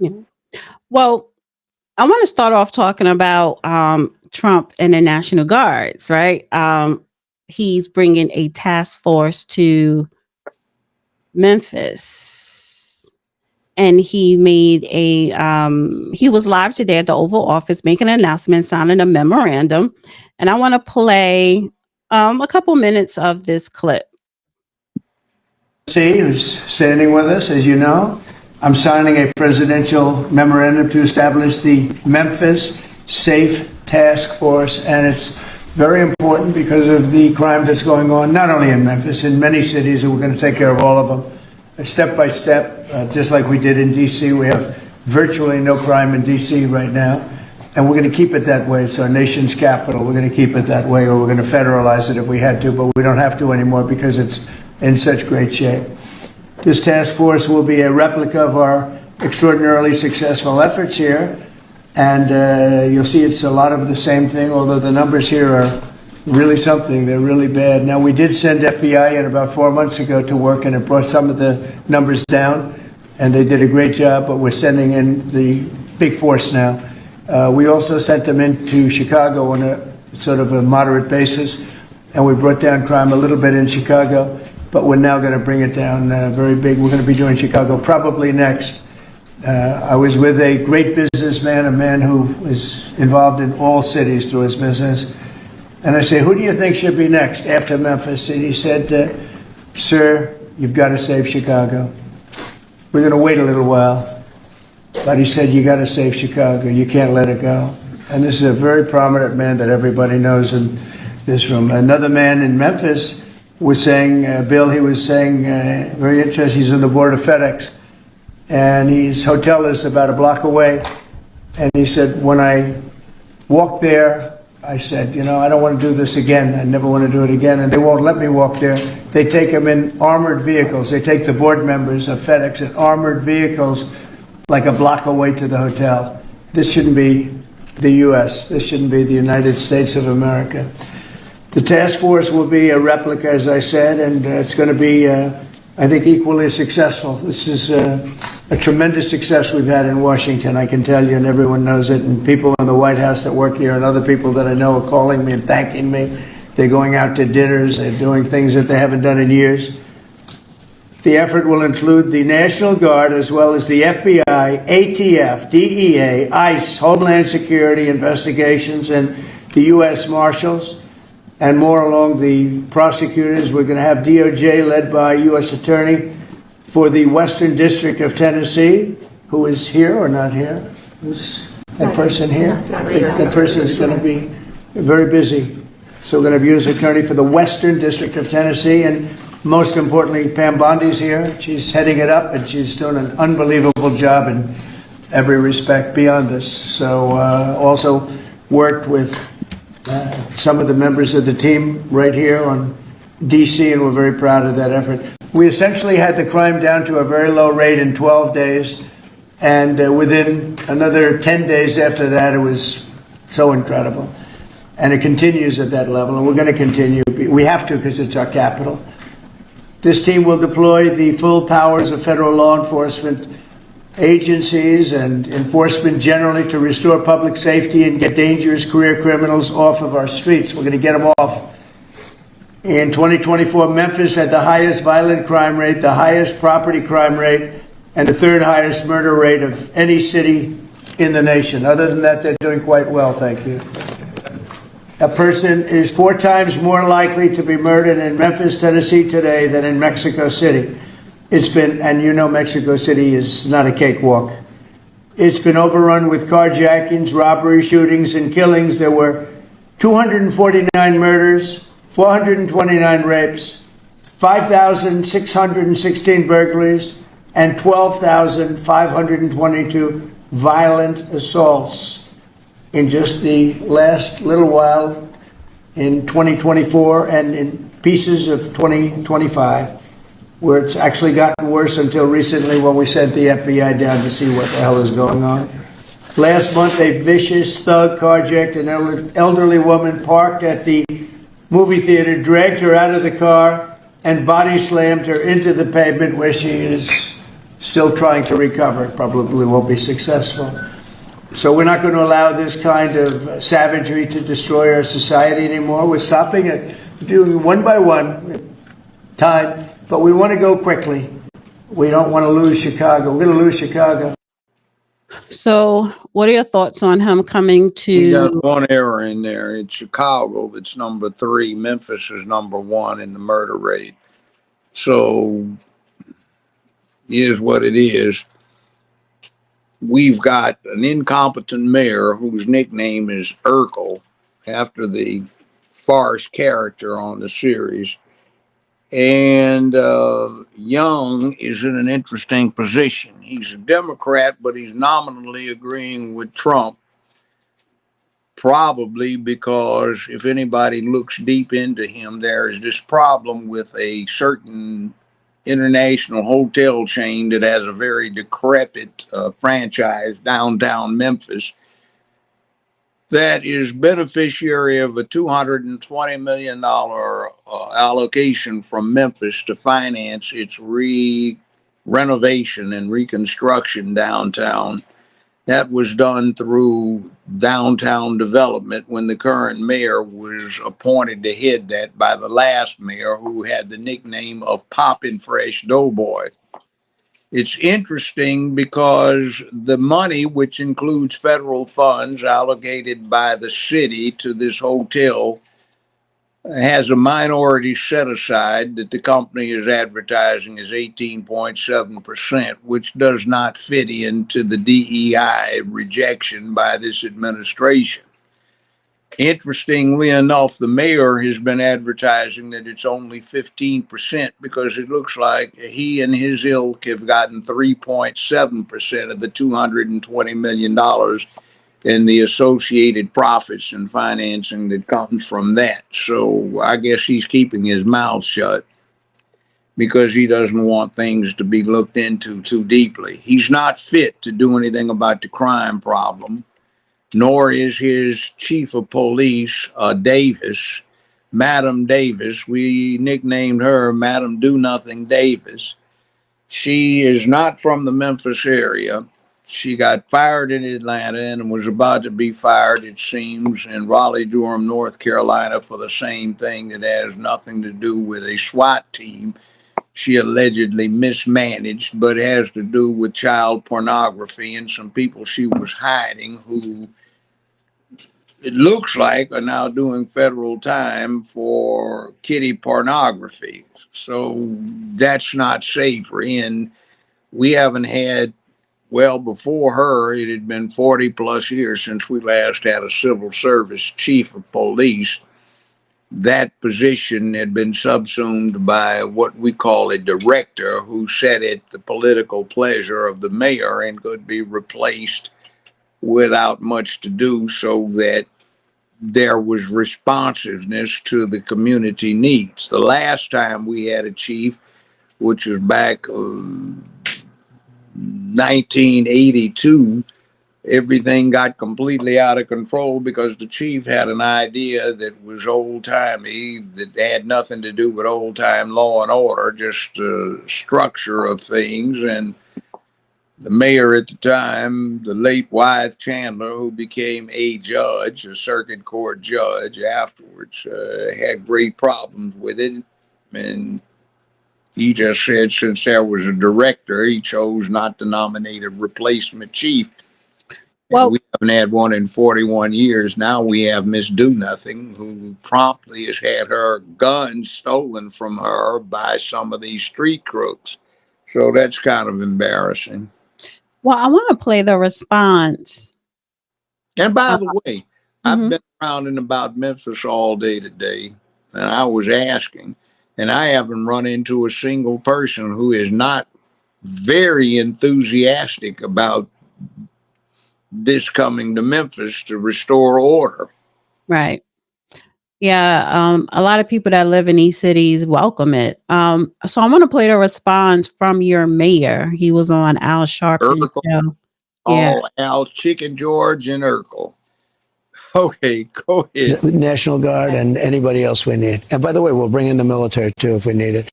Yeah. Well, I want to start off talking about Trump and the National Guards, right? He's bringing a task force to Memphis. And he made he was live today at the Oval Office making an announcement, signing a memorandum. And I want to play a couple minutes of this clip. See, who's standing with us, as you know. I'm signing a presidential memorandum to establish the Memphis Safe Task Force, and it's very important because of the crime that's going on, not only in Memphis, in many cities, and we're going to take care of all of them, step by step, just like we did in D.C. We have virtually no crime in D.C. right now, and we're going to keep it that way. It's our nation's capital. We're going to keep it that way, or we're going to federalize it if we had to, but we don't have to anymore because it's in such great shape. This task force will be a replica of our extraordinarily successful efforts here, and you'll see it's a lot of the same thing, although the numbers here are really something. They're really bad. Now, we did send FBI in about 4 months ago to work, and it brought some of the numbers down, and they did a great job, but we're sending in the big force now. We also sent them into Chicago on a sort of a moderate basis, and we brought down crime a little bit in Chicago, but we're now going to bring it down very big. We're going to be doing Chicago probably next. I was with a great businessman, a man who was involved in all cities through his business. And I say, who do you think should be next after Memphis? And he said, sir, you've got to save Chicago. We're going to wait a little while. But he said, you got to save Chicago. You can't let it go. And this is a very prominent man that everybody knows in this room. Another man in Memphis was saying, Bill, he was saying, very interesting, he's on the board of FedEx. And his hotel is about a block away. And he said, when I walked there, I said, you know, I don't want to do this again. I never want to do it again. And they won't let me walk there. They take them in armored vehicles. They take the board members of FedEx in armored vehicles like a block away to the hotel. This shouldn't be the U.S. This shouldn't be the United States of America. The task force will be a replica, as I said, and it's going to be, I think, equally successful. This is a tremendous success we've had in Washington, I can tell you, and everyone knows it. And people in the White House that work here and other people that I know are calling me and thanking me. They're going out to dinners. They're doing things that they haven't done in years. The effort will include the National Guard as well as the FBI, ATF, DEA, ICE, Homeland Security investigations, and the U.S. Marshals, and more along the prosecutors. We're going to have DOJ led by U.S. Attorney for the Western District of Tennessee, who is here or not here? Who's that person here? That person is going to be very busy. So we're going to have U.S. Attorney for the Western District of Tennessee, and most importantly, Pam Bondi's here. She's heading it up, and she's doing an unbelievable job in every respect beyond this. So also worked with some of the members of the team right here on D.C., and we're very proud of that effort. We essentially had the crime down to a very low rate in 12 days, and within another 10 days after that, it was so incredible. And it continues at that level, and we're going to continue. We have to because it's our capital. This team will deploy the full powers of federal law enforcement agencies and enforcement generally to restore public safety and get dangerous career criminals off of our streets. We're going to get them off. In 2024, Memphis had the highest violent crime rate, the highest property crime rate, and the third highest murder rate of any city in the nation. Other than that, they're doing quite well, thank you. A person is 4 times more likely to be murdered in Memphis, Tennessee today than in Mexico City. It's been, and you know Mexico City is not a cakewalk. It's been overrun with carjackings, robberies, shootings, and killings. There were 249 murders, 429 rapes, 5,616 burglaries, and 12,522 violent assaults in just the last little while in 2024 and in pieces of 2025, where it's actually gotten worse until recently when we sent the FBI down to see what the hell is going on. Last month, a vicious thug carjacked an elderly woman parked at the movie theater, dragged her out of the car, and body slammed her into the pavement where she is still trying to recover. It probably won't be successful. So we're not going to allow this kind of savagery to destroy our society anymore. We're stopping it, doing one by one, time, but we want to go quickly. We don't want to lose Chicago. We're going to lose Chicago. So, what are your thoughts on him coming We got to? one error in there. It's Chicago that's number 3. Memphis is number 1 in the murder rate. So, here's what it is. We've got an incompetent mayor whose nickname is Urkel, after the farce character on the series. And Young is in an interesting position. He's a Democrat, but he's nominally agreeing with Trump, probably because if anybody looks deep into him, there is this problem with a certain international hotel chain that has a very decrepit franchise downtown Memphis that is beneficiary of a $220 million allocation from Memphis to finance its renovation and reconstruction downtown. That was done through downtown development when the current mayor was appointed to head that by the last mayor, who had the nickname of Poppin' Fresh Doughboy. It's interesting because the money, which includes federal funds allocated by the city to this hotel, has a minority set aside that the company is advertising as 18.7%, which does not fit into the DEI rejection by this administration. Interestingly enough, the mayor has been advertising that it's only 15% because it looks like he and his ilk have gotten 3.7% of the $220 million and the associated profits and financing that comes from that. So I guess he's keeping his mouth shut because he doesn't want things to be looked into too deeply. He's not fit to do anything about the crime problem, nor is his chief of police, Davis, Madam Davis. We nicknamed her Madam Do Nothing Davis. She is not from the Memphis area. She got fired in Atlanta and was about to be fired, it seems, in Raleigh-Durham, North Carolina for the same thing that has nothing to do with a SWAT team she allegedly mismanaged, but has to do with child pornography and some people she was hiding who it looks like are now doing federal time for kiddie pornography. So that's not savory. And we haven't had, well, before her, it had been 40 plus years since we last had a civil service chief of police. That position had been subsumed by what we call a director who sat at the political pleasure of the mayor and could be replaced without much to do, so that there was responsiveness to the community needs. The last time we had a chief, which was back 1982, everything got completely out of control because the chief had an idea that was old-timey, that had nothing to do with old-time law and order, just the structure of things. And the mayor at the time, the late Wythe Chandler, who became a judge, a circuit court judge afterwards, had great problems with it. And he just said since there was a director, he chose not to nominate a replacement chief. Well, We haven't had one in 41 years. Now we have Miss Do Nothing, who promptly has had her gun stolen from her by some of these street crooks. So that's kind of embarrassing. well, I want to play the response. And by Uh, the way, I've mhm. been around and about Memphis all day today, and I was asking, and I haven't run into a single person who is not very enthusiastic about this coming to Memphis to restore order. Right. Yeah, a lot of people that live in these cities welcome it. So I want to play the response from your mayor. He was on Al Sharpton's Urkel, show. Yeah. all Al, Chicken George, and Urkel. Okay, go ahead. National Guard and anybody else we need. And by the way, we'll bring in the military too if we need it.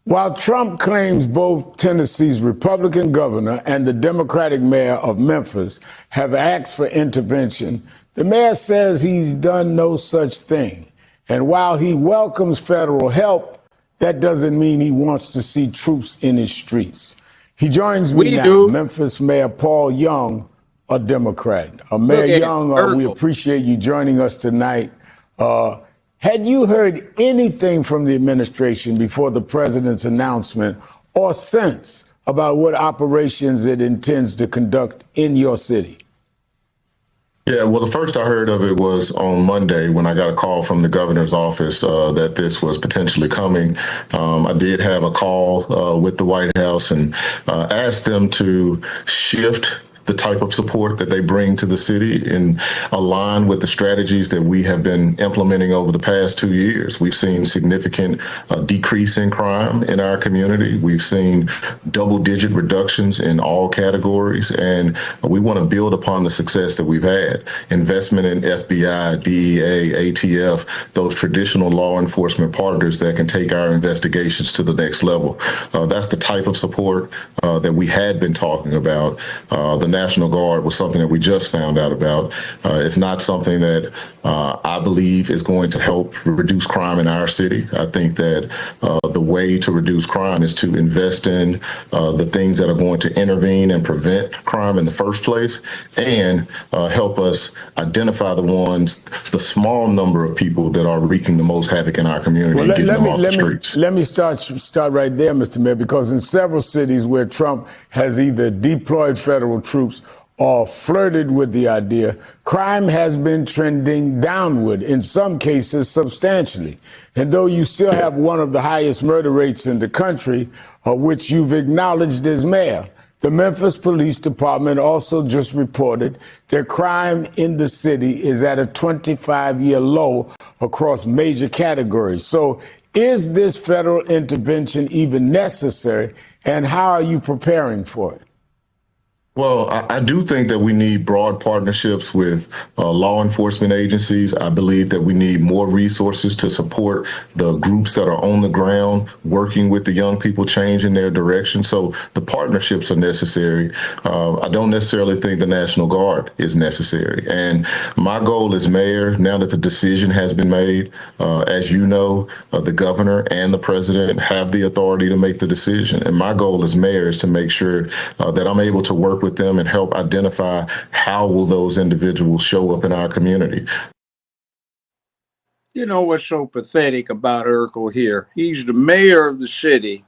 While Trump claims both Tennessee's Republican governor and the Democratic mayor of Memphis have asked for intervention, the mayor says he's done no such thing. And while he welcomes federal help, that doesn't mean he wants to see troops in his streets. He joins me We now, do. Memphis Mayor Paul Young, a Democrat. Mayor Look at Young, we Urkel. appreciate you joining us tonight. Had you heard anything from the administration before the president's announcement or since about what operations it intends to conduct in your city? Yeah, well, the first I heard of it was on Monday when I got a call from the governor's office that this was potentially coming. I did have a call with the White House and asked them to shift the type of support that they bring to the city and align with the strategies that we have been implementing over the past 2 years. We've seen significant decrease in crime in our community. We've seen double-digit reductions in all categories, and we want to build upon the success that we've had. Investment in FBI, DEA, ATF, those traditional law enforcement partners that can take our investigations to the next level. That's the type of support that we had been talking about. The National Guard was something that we just found out about. It's not something that I believe is going to help reduce crime in our city. I think that the way to reduce crime is to invest in the things that are going to intervene and prevent crime in the first place, and help us identify the small number of people that are wreaking the most havoc in our community and getting them off the streets. Let me start right there, Mr. Mayor, because in several cities where Trump has either deployed federal troops or flirted with the idea, crime has been trending downward, in some cases substantially. And though you still have one of the highest murder rates in the country, which you've acknowledged as mayor, the Memphis Police Department also just reported that crime in the city is at a 25-year low across major categories. So is this federal intervention even necessary, and how are you preparing for it? Well, I do think that we need broad partnerships with law enforcement agencies. I believe that we need more resources to support the groups that are on the ground working with the young people changing their direction. So the partnerships are necessary. I don't necessarily think the National Guard is necessary. And my goal as mayor, now that the decision has been made, as you know, the governor and the president have the authority to make the decision. And my goal as mayor is to make sure that I'm able to work with them and help identify how will those individuals show up in our community. You know what's so pathetic about Urkel here? He's the mayor of the city,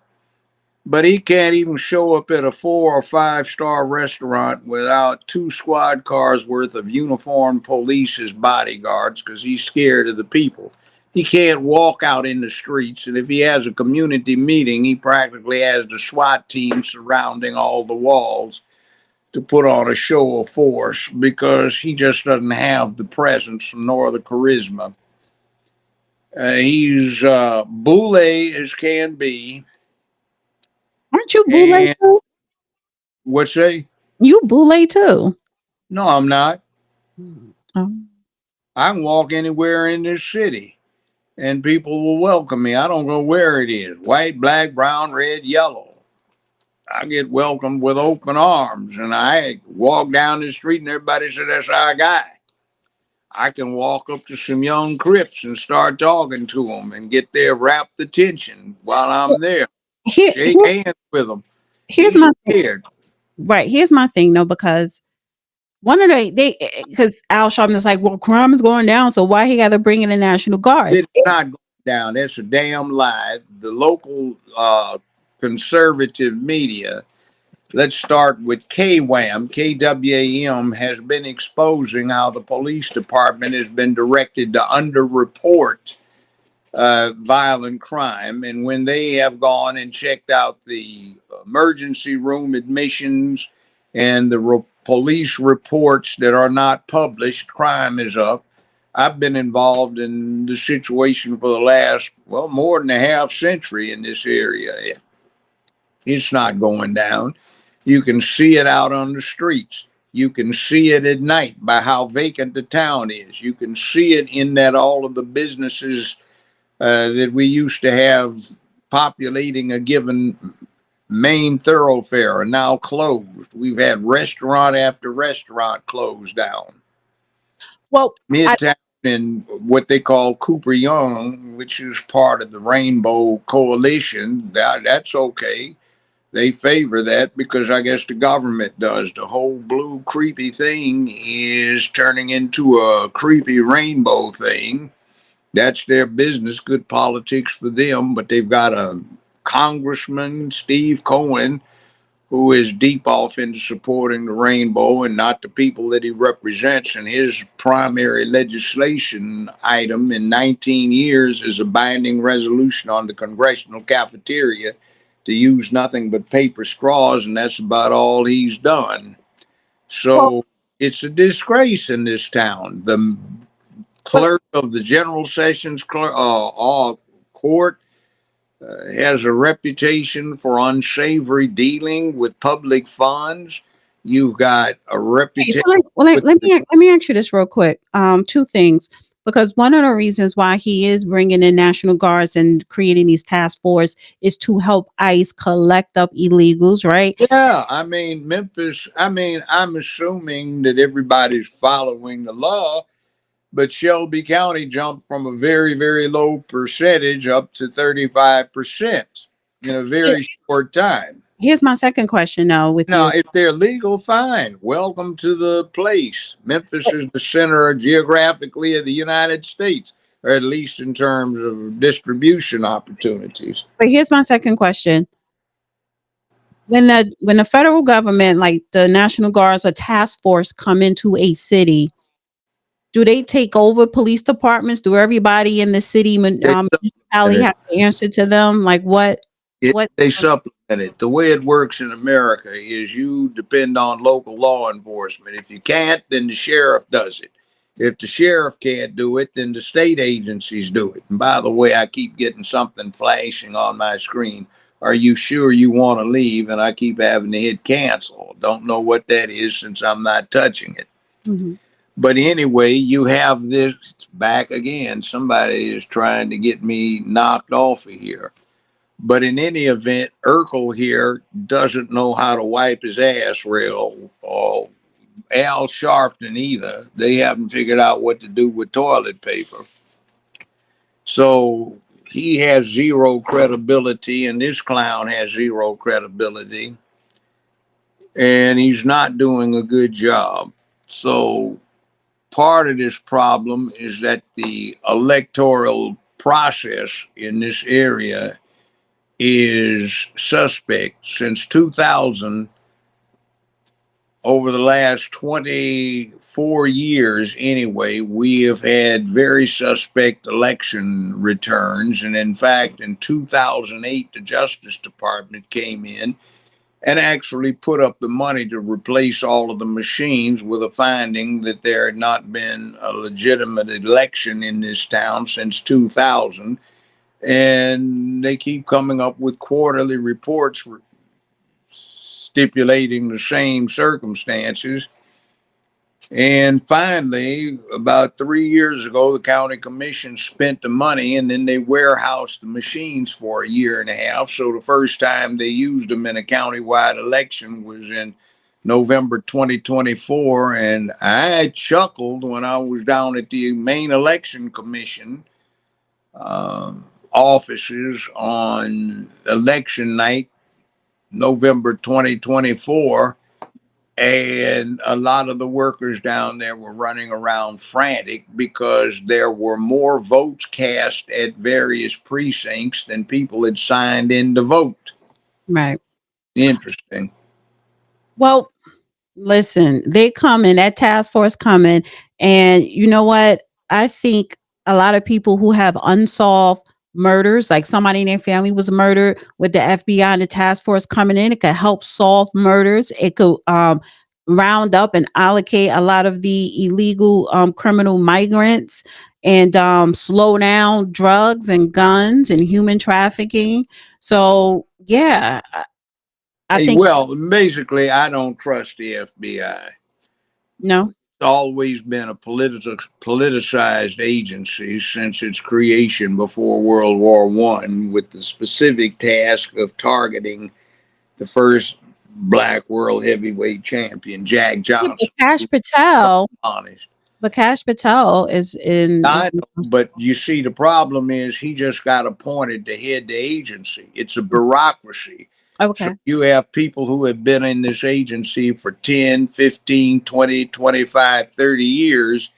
but he can't even show up at a 4 or 5-star restaurant without 2 squad cars worth of uniformed police as bodyguards because he's scared of the people. He can't walk out in the streets, and if he has a community meeting, he practically has the SWAT team surrounding all the walls to put on a show of force because he just doesn't have the presence nor the charisma. He's boule as can be. Aren't you boule And too? what's that? You boule too. No, I'm not. Oh. I can walk anywhere in this city and people will welcome me. I don't know where it is, white, black, brown, red, yellow. I get welcomed with open arms, and I walk down the street and everybody said, that's our guy. I can walk up to some young Crips and start talking to them and get their rapt attention while I'm there. Shake hands with them. Here's He's my scared. right. Here's my thing, though, because one of because Al Sharpton is like, well, crime is going down, so why he got to bring in the National Guard? It's not going down. That's a damn lie. The local conservative media, let's start with KWAM. KWAM has been exposing how the police department has been directed to underreport violent crime. And when they have gone and checked out the emergency room admissions and the police reports that are not published, crime is up. I've been involved in the situation for the last, well, more than a half century in this area. It's not going down. You can see it out on the streets. You can see it at night by how vacant the town is. You can see it in that all of the businesses that we used to have populating a given main thoroughfare are now closed. We've had restaurant after restaurant closed down. Well, Midtown and what they call Cooper Young, which is part of the Rainbow Coalition, that's okay. They favor that because I guess the government does. The whole blue creepy thing is turning into a creepy rainbow thing. That's their business, good politics for them. But they've got a Congressman, Steve Cohen, who is deep off into supporting the rainbow and not the people that he represents. And his primary legislation item in 19 years is a binding resolution on the congressional cafeteria to use nothing but paper straws, and that's about all he's done. well, So it's a disgrace in this town. The but clerk of the General Sessions Court has a reputation for unsavory dealing with public funds. You've got a okay, so reputation with let me ask you this real quick. Two things, because one of the reasons why he is bringing in National Guards and creating these task force is to help ICE collect up illegals, right? yeah. I mean, Memphis. I mean, I'm assuming that everybody's following the law, but Shelby County jumped from a very, very low percentage up to 35% in a Yeah. very short time. Here's my second question, though, with Now, you. if they're legal, fine. Welcome to the place. Memphis is the center geographically of the United States, or at least in terms of distribution opportunities. But here's my second question. When the federal government, like the National Guards or task force, come into a city, do they take over police departments? Do everybody in the city They municipality supplement have to answer to them? Like what? it. What? They supplement it. The way it works in America is you depend on local law enforcement. If you can't, then the sheriff does it. If the sheriff can't do it, then the state agencies do it. And by the way, I keep getting something flashing on my screen. Are you sure you want to leave? And I keep having to hit cancel. Don't know what that is since I'm not touching it. Mhm. But anyway, you have this back again. Somebody is trying to get me knocked off of here. But in any event, Urkel here doesn't know how to wipe his ass real. Or Al Sharpton either. They haven't figured out what to do with toilet paper. So he has zero credibility, and this clown has zero credibility, and he's not doing a good job. So part of this problem is that the electoral process in this area is suspect. Since 2000, over the last 24 years anyway, we have had very suspect election returns. And in fact, in 2008, the Justice Department came in and actually put up the money to replace all of the machines, with a finding that there had not been a legitimate election in this town since 2000. And they keep coming up with quarterly reports stipulating the same circumstances. And finally, about 3 years ago, the county commission spent the money, and then they warehoused the machines for a year and a half. So the first time they used them in a countywide election was in November 2024. And I chuckled when I was down at the main election commission offices on election night, November 2024. And a lot of the workers down there were running around frantic because there were more votes cast at various precincts than people had signed in to vote. Right. Interesting. Well, listen, they coming, that task force coming, and you know what? I think a lot of people who have unsolved murders, like somebody in their family was murdered, with the FBI and the task force coming in, it could help solve murders. It could round up and allocate a lot of the illegal criminal migrants, and slow down drugs and guns and human trafficking. So yeah, I Hey, think well, basically, I don't trust the FBI. no. always been a politicized agency since its creation before World War One, with the specific task of targeting the first black world heavyweight champion, Jack Yeah, Johnson. Who was honest. But Cash Patel is in. I know, but you see, the problem is he just got appointed to head the agency. It's a bureaucracy. So Okay. you have people who have been in this agency for 10, 15, 20, 25, 30 years,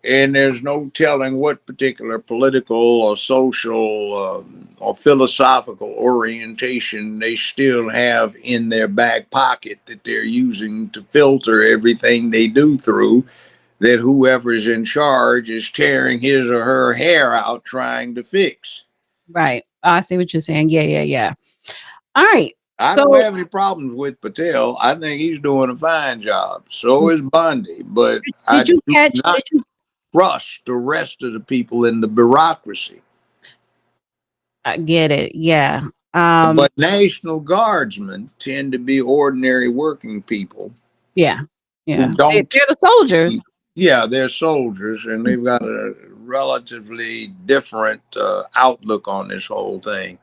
and there's no telling what particular political or social or philosophical orientation they still have in their back pocket that they're using to filter everything they do through, that whoever's in charge is tearing his or her hair out trying to fix. Right. I see what you're saying. Yeah, yeah, yeah. All right. I don't So have any problems with Patel. I think he's doing a fine job. So is Bundy, but I did you do catch? not Did you? trust the rest of the people in the bureaucracy. I get it. Yeah. Um. But National Guardsmen tend to be ordinary working people Yeah. who Yeah. don't. They're the soldiers. Yeah, they're soldiers, and they've got a relatively different outlook on this whole thing.